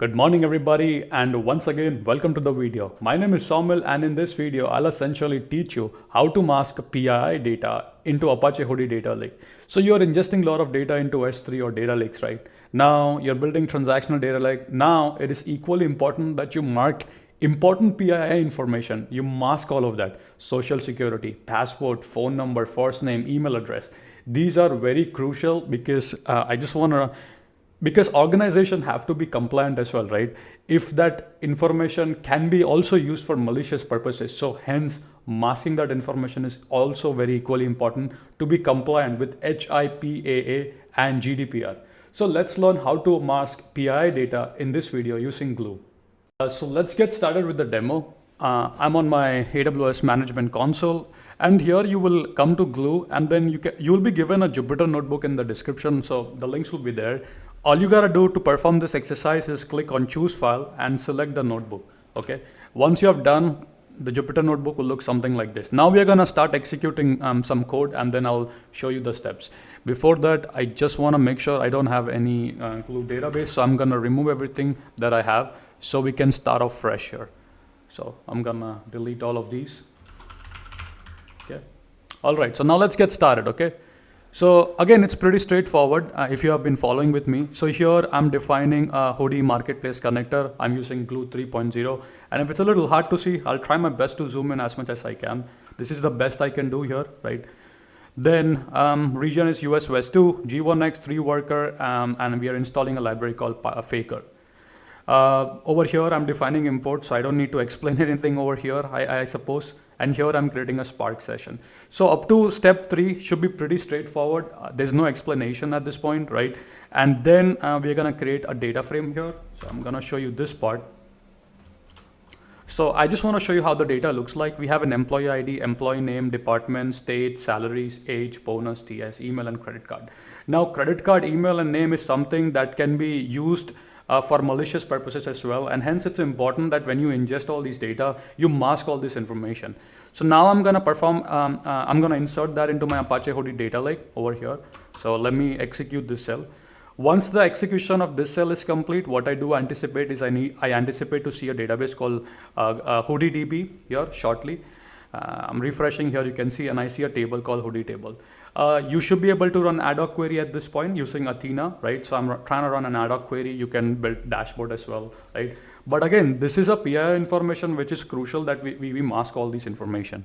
Good morning everybody, and once again welcome to the video. My name is Saumil, and in this video I'll essentially teach you how to mask PII data into Apache Hudi Data Lake. So you're ingesting a lot of data into S3 or data lakes, right? Now you're building transactional data lake. Now it is equally important that you mark important PII information. You mask all of that. Social security, passport, phone number, first name, email address. These are very crucial because because organizations have to be compliant as well, right? If that information can be also used for malicious purposes, so hence masking that information is also very equally important to be compliant with HIPAA and GDPR. So let's learn how to mask PII data in this video using Glue. So let's get started with the demo. I'm on my AWS Management Console, and here you will come to Glue, and then you will be given a Jupyter notebook in the description, so the links will be there. All you gotta do to perform this exercise is click on choose file and select the notebook. Okay. Once you have done, the Jupyter notebook will look something like this. Now we are gonna start executing some code, and then I'll show you the steps. Before that, I just wanna make sure I don't have any Glue database, so I'm gonna remove everything that I have so we can start off fresh here. So I'm gonna delete all of these. Okay. All right, so now let's get started, okay? So again, it's pretty straightforward if you have been following with me. So here I'm defining a Hudi Marketplace connector. I'm using Glue 3.0. And if it's a little hard to see, I'll try my best to zoom in as much as I can. This is the best I can do here, right? Then region is US West 2, G1X, 3 worker, and we are installing a library called Faker. Over here, I'm defining import, so I don't need to explain anything over here, I suppose. And here I'm creating a Spark session. So up to step 3 should be pretty straightforward. There's no explanation at this point, right? And then we're gonna create a data frame here. So I'm gonna show you this part. So I just wanna show you how the data looks like. We have an employee ID, employee name, department, state, salaries, age, bonus, TS, email, and credit card. Now credit card, email, and name is something that can be used for malicious purposes as well, and hence it's important that when you ingest all these data, you mask all this information. So now I'm gonna I'm gonna insert that into my Apache Hudi Data Lake over here. So let me execute this cell. Once the execution of this cell is complete, what I do anticipate is I anticipate to see a database called HudiDB here shortly. I'm refreshing here, you can see, and I see a table called Hudi table. You should be able to run ad hoc query at this point using Athena, right? So I'm trying to run an ad hoc query. You can build dashboard as well, right? But again, this is a PII information, which is crucial that we mask all this information.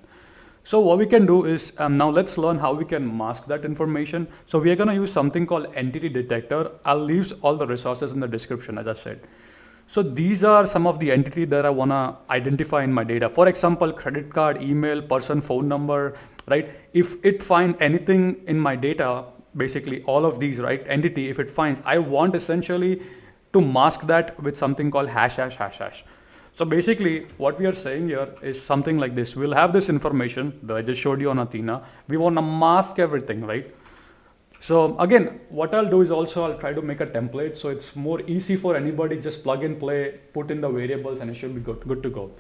So what we can do is, now let's learn how we can mask that information. So we are gonna use something called Entity Detector. I'll leave all the resources in the description, as I said. So these are some of the entities that I wanna identify in my data. For example, credit card, email, person, phone number, right? If it finds anything in my data, basically all of these, right? Entity, if it finds, I want essentially to mask that with something called hash. So basically what we are saying here is something like this. We'll have this information that I just showed you on Athena. We wanna mask everything, right? So again, what I'll do is also I'll try to make a template so it's more easy for anybody, just plug and play, put in the variables, and it should be good to go.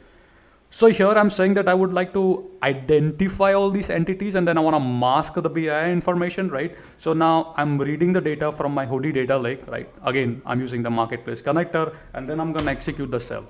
So here I'm saying that I would like to identify all these entities, and then I want to mask the PII information, right? So now I'm reading the data from my Hudi Data Lake, right? Again, I'm using the Marketplace connector, and then I'm going to execute the cell.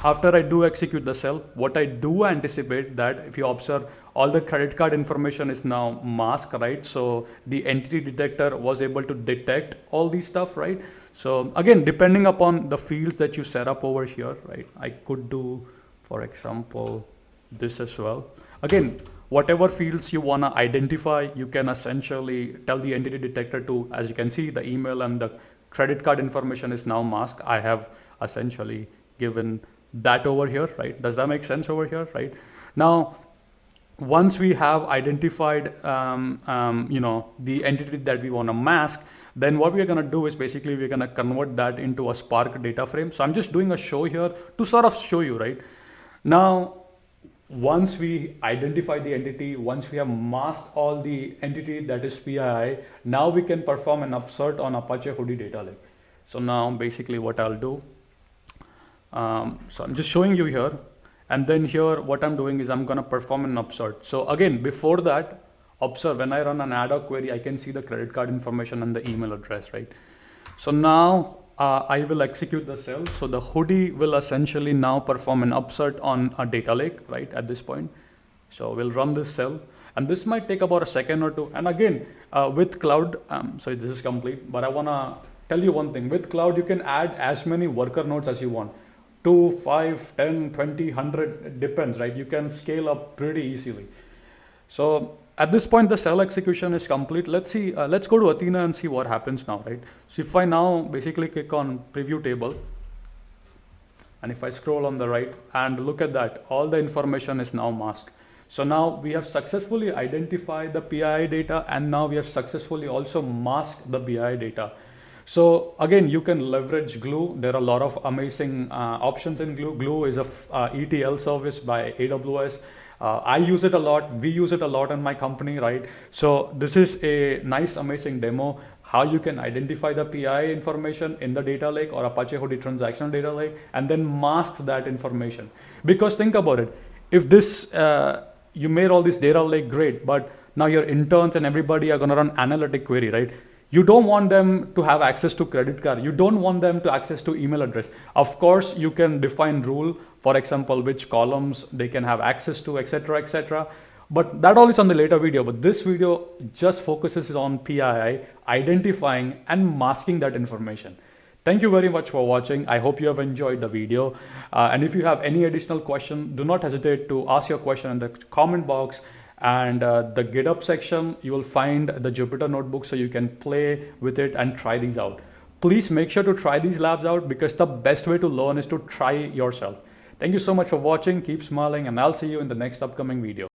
After I do execute the cell, what I do anticipate that if you observe, all the credit card information is now masked, right? So the entity detector was able to detect all these stuff, right? So again, depending upon the fields that you set up over here, right? I could do, for example, this as well. Again, whatever fields you want to identify, you can essentially tell the entity detector to, as you can see, the email and the credit card information is now masked. I have essentially given that over here, right? Does that make sense over here, right? Now, once we have identified, the entity that we want to mask, then what we are going to do is basically we're going to convert that into a Spark data frame. So I'm just doing a show here to sort of show you, right? Now, once we identify the entity, once we have masked all the entity that is PII, now we can perform an upsert on Apache Hudi Data Lake. So now basically what I'll do, so I'm just showing you here, and then here what I'm doing is I'm gonna perform an upsert. So again, before that, observe when I run an ad hoc query, I can see the credit card information and the email address, right? So now I will execute the cell. So the Hudi will essentially now perform an upsert on a data lake, right, at this point. So we'll run this cell, and this might take about a second or two. And again, with cloud, so this is complete, but I wanna tell you one thing. With cloud, you can add as many worker nodes as you want. 2, 5, 10, 20, 100, it depends, right? You can scale up pretty easily. So at this point, the cell execution is complete. Let's see, let's go to Athena and see what happens now, right? So if I now basically click on preview table, and if I scroll on the right and look at that, all the information is now masked. So now we have successfully identified the PII data, and now we have successfully also masked the PII data. So again, you can leverage Glue. There are a lot of amazing options in Glue. Glue is a ETL service by AWS. I use it a lot. We use it a lot in my company, right? So this is a nice, amazing demo how you can identify the PII information in the data lake or Apache Hudi transactional data lake, and then mask that information. Because think about it, if this you made all this data lake great, but now your interns and everybody are going to run analytic query, right? You don't want them to have access to credit card. You don't want them to access to email address. Of course, you can define rule, for example, which columns they can have access to, etc., etc. But that all is on the later video. But this video just focuses on PII, identifying and masking that information. Thank you very much for watching. I hope you have enjoyed the video. And if you have any additional question, do not hesitate to ask your question in the comment box. And the GitHub section, you will find the Jupyter notebook so you can play with it and try these out. Please make sure to try these labs out, because the best way to learn is to try yourself. Thank you so much for watching. Keep smiling, and I'll see you in the next upcoming video.